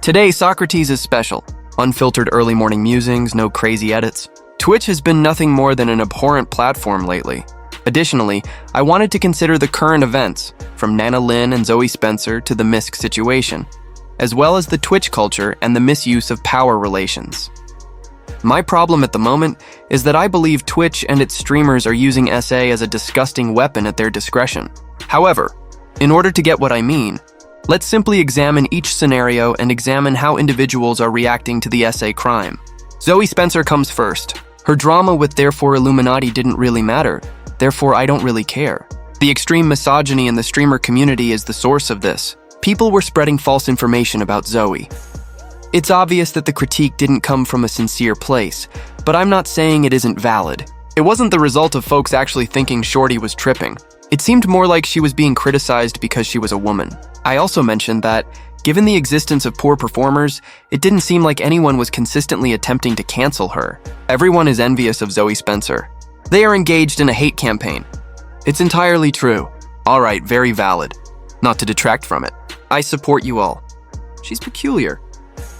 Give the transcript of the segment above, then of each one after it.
Today, Socrates is special. Unfiltered early morning musings, no crazy edits. Twitch has been nothing more than an abhorrent platform lately. Additionally, I wanted to consider the current events, from Nana Lynn and Zoe Spencer to the Misk situation, as well as the Twitch culture and the misuse of power relations. My problem at the moment is that I believe Twitch and its streamers are using SA as a disgusting weapon at their discretion. However, in order to get what I mean, let's simply examine each scenario and examine how individuals are reacting to the SA crime. Zoe Spencer comes first. Her drama with Therefore Illuminati didn't really matter, therefore I don't really care. The extreme misogyny in the streamer community is the source of this. People were spreading false information about Zoe. It's obvious that the critique didn't come from a sincere place, but I'm not saying it isn't valid. It wasn't the result of folks actually thinking Shorty was tripping. It seemed more like she was being criticized because she was a woman. I also mentioned that, given the existence of poor performers, it didn't seem like anyone was consistently attempting to cancel her. Everyone is envious of Zoe Spencer. They are engaged in a hate campaign. It's entirely true. Alright, very valid. Not to detract from it. I support you all. She's peculiar.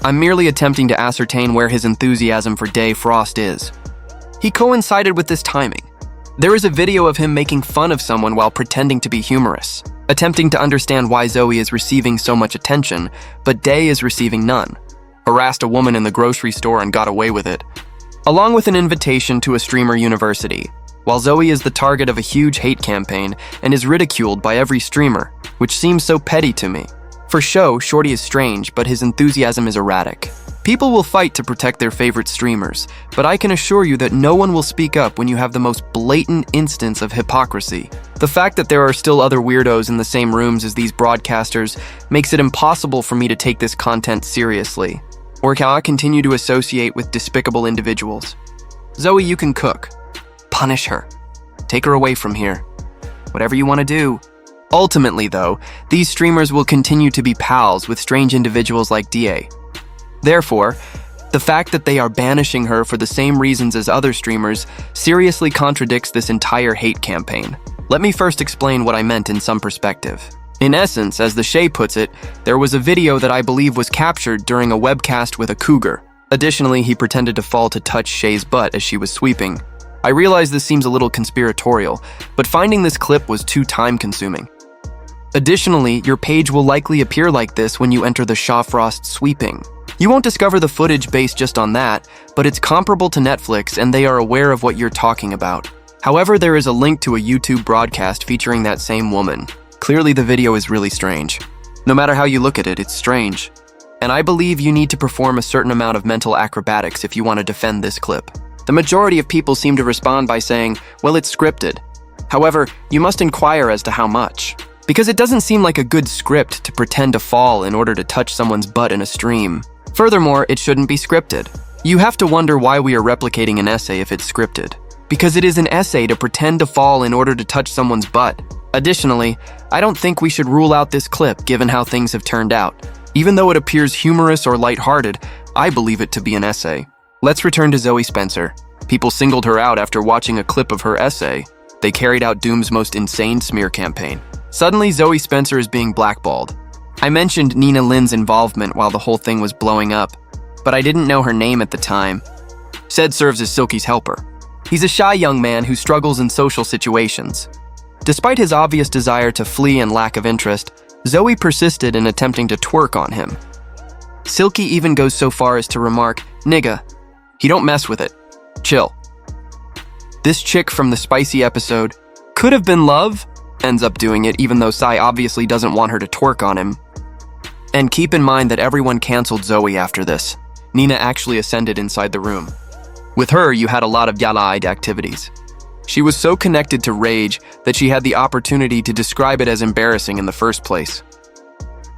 I'm merely attempting to ascertain where his enthusiasm for Day Frost is. He coincided with this timing. There is a video of him making fun of someone while pretending to be humorous, attempting to understand why Zoe is receiving so much attention, but Day is receiving none. Harassed a woman in the grocery store and got away with it, along with an invitation to a streamer university, while Zoe is the target of a huge hate campaign and is ridiculed by every streamer, which seems so petty to me. For show, Shorty is strange, but his enthusiasm is erratic. People will fight to protect their favorite streamers, but I can assure you that no one will speak up when you have the most blatant instance of hypocrisy. The fact that there are still other weirdos in the same rooms as these broadcasters makes it impossible for me to take this content seriously, or can I continue to associate with despicable individuals. Zoe, you can cook. Punish her. Take her away from here. Whatever you want to do. Ultimately, though, these streamers will continue to be pals with strange individuals like DA. Therefore, the fact that they are banishing her for the same reasons as other streamers seriously contradicts this entire hate campaign. Let me first explain what I meant in some perspective. In essence, as the Shay puts it, there was a video that I believe was captured during a webcast with a cougar. Additionally, he pretended to fall to touch Shay's butt as she was sweeping. I realize this seems a little conspiratorial, but finding this clip was too time-consuming. Additionally, your page will likely appear like this when you enter the Shaw Frost sweeping. You won't discover the footage based just on that, but it's comparable to Netflix and they are aware of what you're talking about. However, there is a link to a YouTube broadcast featuring that same woman. Clearly the video is really strange. No matter how you look at it, it's strange. And I believe you need to perform a certain amount of mental acrobatics if you want to defend this clip. The majority of people seem to respond by saying, well, it's scripted. However, you must inquire as to how much. Because it doesn't seem like a good script to pretend to fall in order to touch someone's butt in a stream. Furthermore, it shouldn't be scripted. You have to wonder why we are replicating an essay if it's scripted. Because it is an essay to pretend to fall in order to touch someone's butt. Additionally, I don't think we should rule out this clip given how things have turned out. Even though it appears humorous or lighthearted, I believe it to be an essay. Let's return to Zoe Spencer. People singled her out after watching a clip of her essay. They carried out Doom's most insane smear campaign. Suddenly, Zoe Spencer is being blackballed. I mentioned Nina Lynn's involvement while the whole thing was blowing up, but I didn't know her name at the time. Said serves as Silky's helper. He's a shy young man who struggles in social situations. Despite his obvious desire to flee and lack of interest, Zoe persisted in attempting to twerk on him. Silky even goes so far as to remark, "Nigga, he don't mess with it. Chill." This chick from the spicy episode, could have been love, ends up doing it even though Sai obviously doesn't want her to twerk on him. And keep in mind that everyone canceled Zoe after this. Nina actually ascended inside the room. With her, you had a lot of yala-eyed activities. She was so connected to rage that she had the opportunity to describe it as embarrassing in the first place.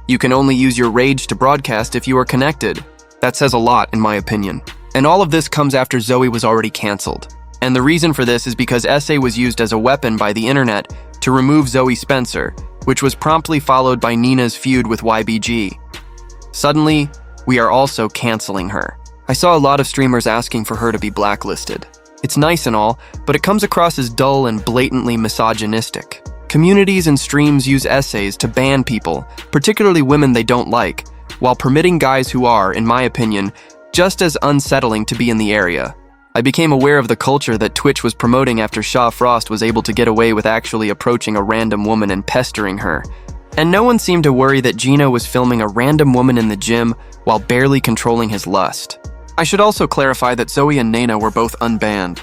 You can only use your rage to broadcast if you are connected. That says a lot, in my opinion. And all of this comes after Zoe was already canceled. And the reason for this is because SA was used as a weapon by the internet to remove Zoe Spencer, which was promptly followed by Nina's feud with YBG. Suddenly, we are also canceling her. I saw a lot of streamers asking for her to be blacklisted. It's nice and all, but it comes across as dull and blatantly misogynistic. Communities and streams use essays to ban people, particularly women they don't like, while permitting guys who are, in my opinion, just as unsettling to be in the area. I became aware of the culture that Twitch was promoting after Shaw Frost was able to get away with actually approaching a random woman and pestering her. And no one seemed to worry that Gino was filming a random woman in the gym while barely controlling his lust. I should also clarify that Zoe and Nana were both unbanned.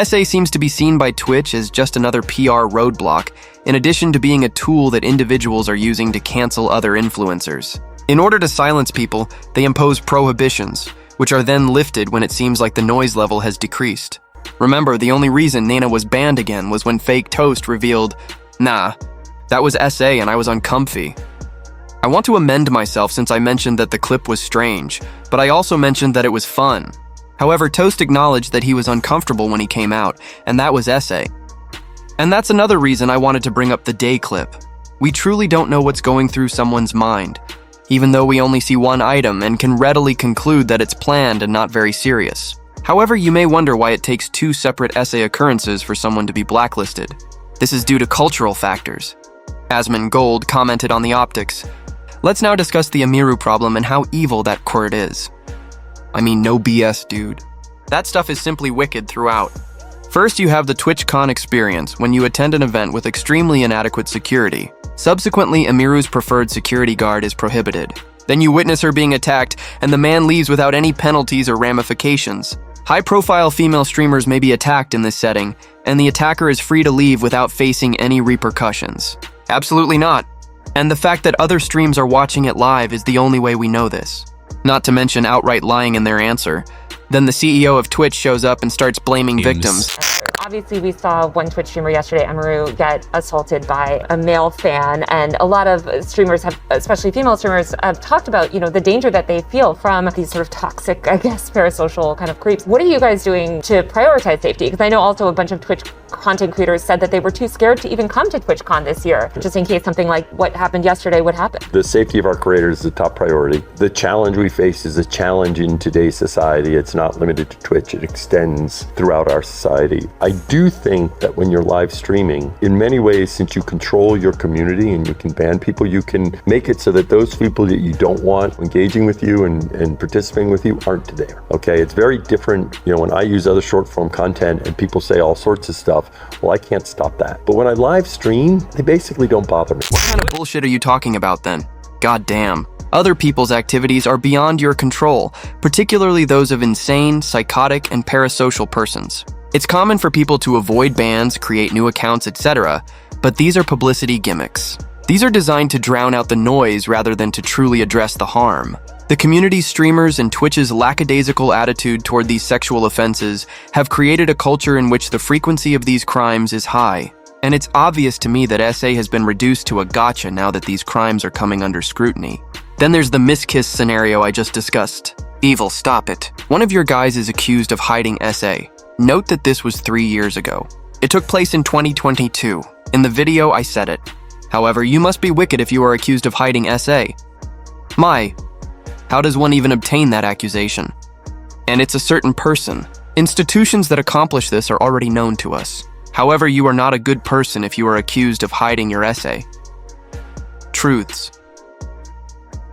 SA seems to be seen by Twitch as just another PR roadblock, in addition to being a tool that individuals are using to cancel other influencers. In order to silence people, they impose prohibitions, which are then lifted when it seems like the noise level has decreased. Remember, the only reason Nana was banned again was when Fake Toast revealed, "Nah, that was SA and I was uncomfy." I want to amend myself since I mentioned that the clip was strange, but I also mentioned that it was fun. However, Toast acknowledged that he was uncomfortable when he came out, and that was SA. And that's another reason I wanted to bring up the day clip. We truly don't know what's going through someone's mind, even though we only see one item and can readily conclude that it's planned and not very serious. However, you may wonder why it takes two separate SA occurrences for someone to be blacklisted. This is due to cultural factors. Asmon Gold commented on the optics. Let's now discuss the Amiru problem and how evil that quirk is. I mean, no BS, dude. That stuff is simply wicked throughout. First, you have the TwitchCon experience when you attend an event with extremely inadequate security. Subsequently, Amiru's preferred security guard is prohibited. Then you witness her being attacked, and the man leaves without any penalties or ramifications. High-profile female streamers may be attacked in this setting, and the attacker is free to leave without facing any repercussions. Absolutely not. And the fact that other streams are watching it live is the only way we know this. Not to mention outright lying in their answer. Then the CEO of Twitch shows up and starts blaming victims. Obviously, we saw one Twitch streamer yesterday, Amiru, get assaulted by a male fan, and a lot of streamers have, especially female streamers, have talked about, the danger that they feel from these sort of toxic, I guess, parasocial kind of creeps. What are you guys doing to prioritize safety? Because I know also a bunch of Twitch content creators said that they were too scared to even come to TwitchCon this year, just in case something like what happened yesterday would happen. The safety of our creators is the top priority. The challenge we face is a challenge in today's society. It's not limited to Twitch, it extends throughout our society. I do think that when you're live streaming, in many ways, since you control your community and you can ban people, you can make it so that those people that you don't want engaging with you and participating with you aren't there. Okay, it's very different. When I use other short form content and people say all sorts of stuff, well, I can't stop that. But when I live stream, they basically don't bother me. What kind of bullshit are you talking about then? God damn. Other people's activities are beyond your control, particularly those of insane, psychotic, and parasocial persons. It's common for people to avoid bans, create new accounts, etc., but these are publicity gimmicks. These are designed to drown out the noise rather than to truly address the harm. The community's streamers and Twitch's lackadaisical attitude toward these sexual offenses have created a culture in which the frequency of these crimes is high. And it's obvious to me that SA has been reduced to a gotcha now that these crimes are coming under scrutiny. Then there's the miskiss scenario I just discussed. Evil, stop it. One of your guys is accused of hiding SA. Note that this was 3 years ago. It took place in 2022. In the video, I said it. However, you must be wicked if you are accused of hiding SA. How does one even obtain that accusation? And it's a certain person. Institutions that accomplish this are already known to us. However, you are not a good person if you are accused of hiding your SA. Truths.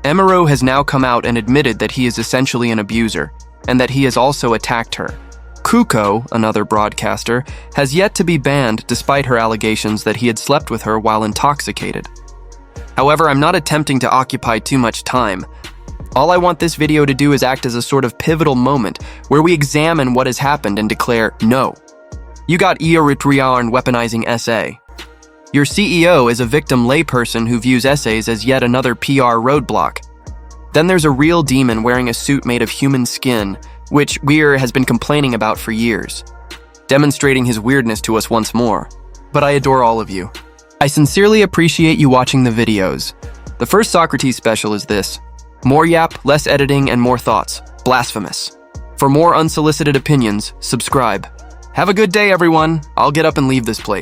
Amiru has now come out and admitted that he is essentially an abuser, and that he has also attacked her. Kuko, another broadcaster, has yet to be banned despite her allegations that he had slept with her while intoxicated. However, I'm not attempting to occupy too much time. All I want this video to do is act as a sort of pivotal moment where we examine what has happened and declare, no. You got Eritrean weaponizing SA. Your CEO is a victim layperson who views essays as yet another PR roadblock. Then there's a real demon wearing a suit made of human skin, which Weir has been complaining about for years, demonstrating his weirdness to us once more. But I adore all of you. I sincerely appreciate you watching the videos. The first Socrates special is this. More yap, less editing, and more thoughts. Blasphemous. For more unsolicited opinions, subscribe. Have a good day, everyone. I'll get up and leave this place.